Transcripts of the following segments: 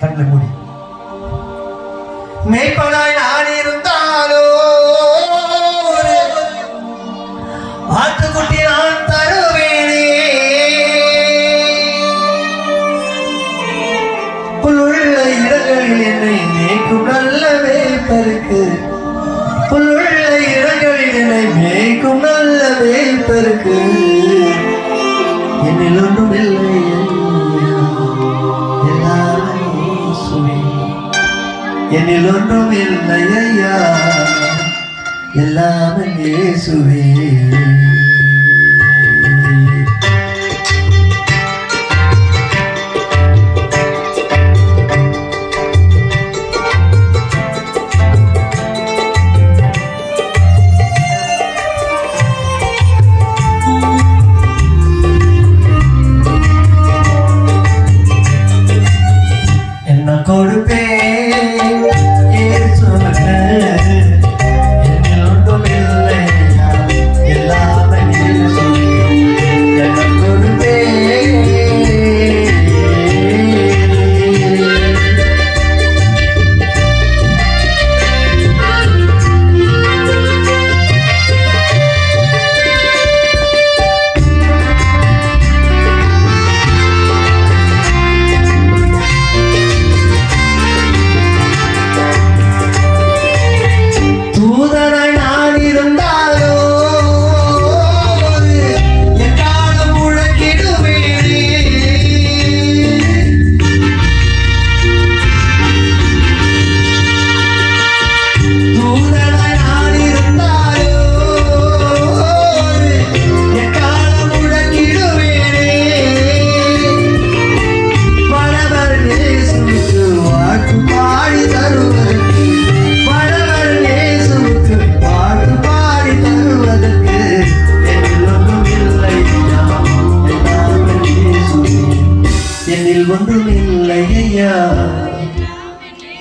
கண்ணை மூடி. மேய்ப்பனாய் நான் இருந்தாலோ ஆட்டுக்குட்டி நான் தருவேனே, புல்லுள்ள இடங்களில் என்னை மேய்க்கும் நல்ல மேய்ப்பருக்கு, புல்லுள்ள இடங்களில் என்னை மேய்க்கும் நல்ல மேய்ப்பருக்கு என்னில் ஒன்றும் இல்லை, எல்லாமே இயேசுவே. என்னில் ஒன்றும் இல்லை ஐயா, எல்லாமே இயேசுவே.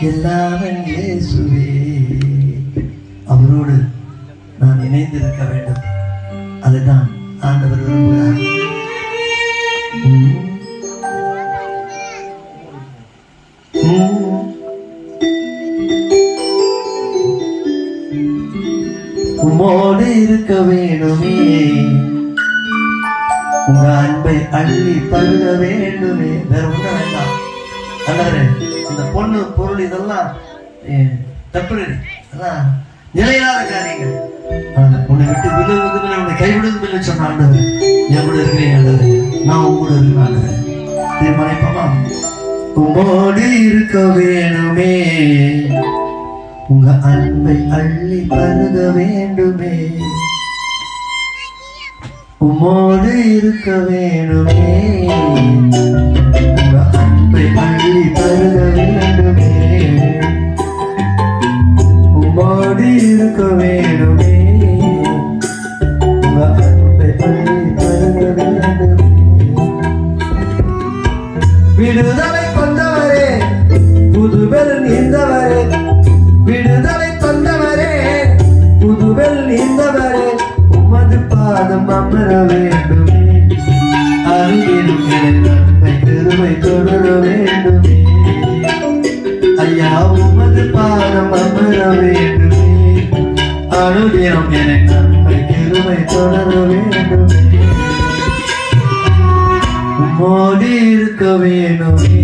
எல்லாரும் இயேசுவே. அவரோடு நான் இணைந்திருக்க வேண்டும், அதுதான் ஆண்டவர் விரும்புகிறார். உம்மோடு இருக்க வேண்டுமே, உங்க அன்பை அள்ளி பருக வேண்டுமே. வேற ஒண்ணு வேண்டாம். இந்த பொண்ணு பொருள் இதெல்லாம் தப்பு, அதான் நிலையில்லாத காரியங்கள். உன்னை விட்டு விழுவதும் உன்னை கைவிடுவதும் இல்லை சொன்ன ஆண்டவர், என் கூட இருக்கிறீங்க ஆண்டவர், நான் உங்க கூட இருக்கிறேன். தீர்மானிப்போமா? உம்மோடு இருக்க வேணுமே, உங்க அன்பை அள்ளி பருக வேண்டுமே, உம்மோடு இருக்க வேணுமே, உங்க அன்பை அள்ளி பருக வேண்டுமே, உம்மோடு இருக்க வேணுமே, உங்க அன்பை அள்ளி பருக வேண்டுமே. விடுதலை கொண்டவரே, புதுவெல் நீந்தவரே, விடுதலை கொண்டவரே, புதுவெல் நீந்தவரே, உமது பாதம் அமர வேண்டுமே, அருகிலும் நன்மை பெருமை தொடர வேண்டுமே, ஐயா உமது பாதம் அமர வேண்டுமே, அருகிலும் நன்மை பெருமை தொடர வேண்டுமே, உம்மோடு இருக்க வேண்டுமே,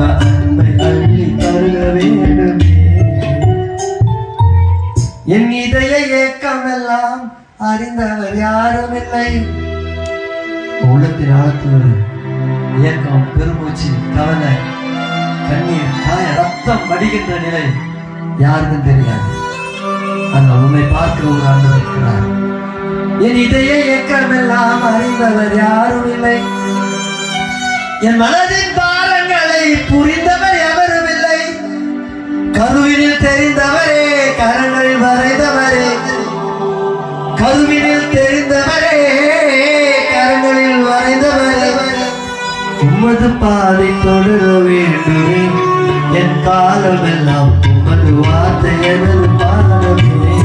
அன்பை அள்ளி தருக வேண்டுமே. என் இதய ஏக்கம் எல்லாம் அறிந்தவர் யாரும் இல்லை. உள்ளத்தின் ஆழத்தில் ஏக்கம், பெருமூச்சு, கவலை, கண்ணீர், காய, ரத்தம் வடிகின்ற நிலை யாருக்கும் தெரியாது. அந்த உன்னை பார்க்கிற ஒரு ஆண்டவர் இருக்கிறார். என் இதய ஏக்கம் எல்லாம் அறிந்தவர் யாரும் இல்லை. என் மனதின் பாரங்களை புரிந்தவர் எவரும் இல்லை. கருவினில் தெரிந்தவரே, கரங்களில் வரைந்தவரே, கருவினில் தெரிந்தவரே, கரங்களில் வரைந்தவரே, உமது பாதை தொடர வேண்டுமே, என் காலம் எல்லாம் உமது வார்த்தை எனது பாதமே,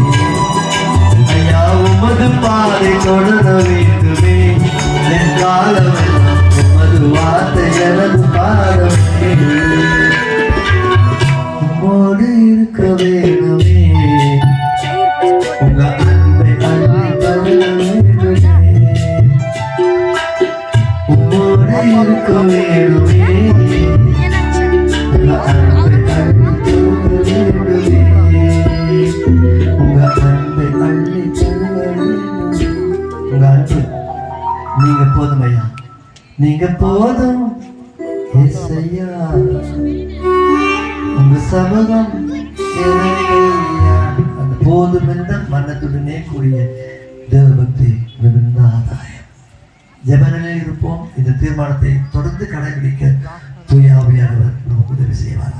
ஐயா உமது பாதை தொடர வேண்டுமே, என் காலம் எல்லாம் உமது வார்த்தை எனது பாதமே. இருக்க வேண்டுமே உங்க அன்பை அள்ளி வேண்டுமே உங்க அன்பை அள்ளி உங்க அன்பு நீங்க போதும் ஐயா நீங்க போதும் இசையா உங்க சமூகம் அந்த போதும் என்ற மனத்துடனே கூடிய தேவபக்தி மிகுந்த ஆதாயம். ஜெபநிலையில் இருப்போம். இந்த தீர்மானத்தை தொடர்ந்து கடைபிடிக்க தூய ஆவியானவர் நமக்கு உதவி செய்வார்.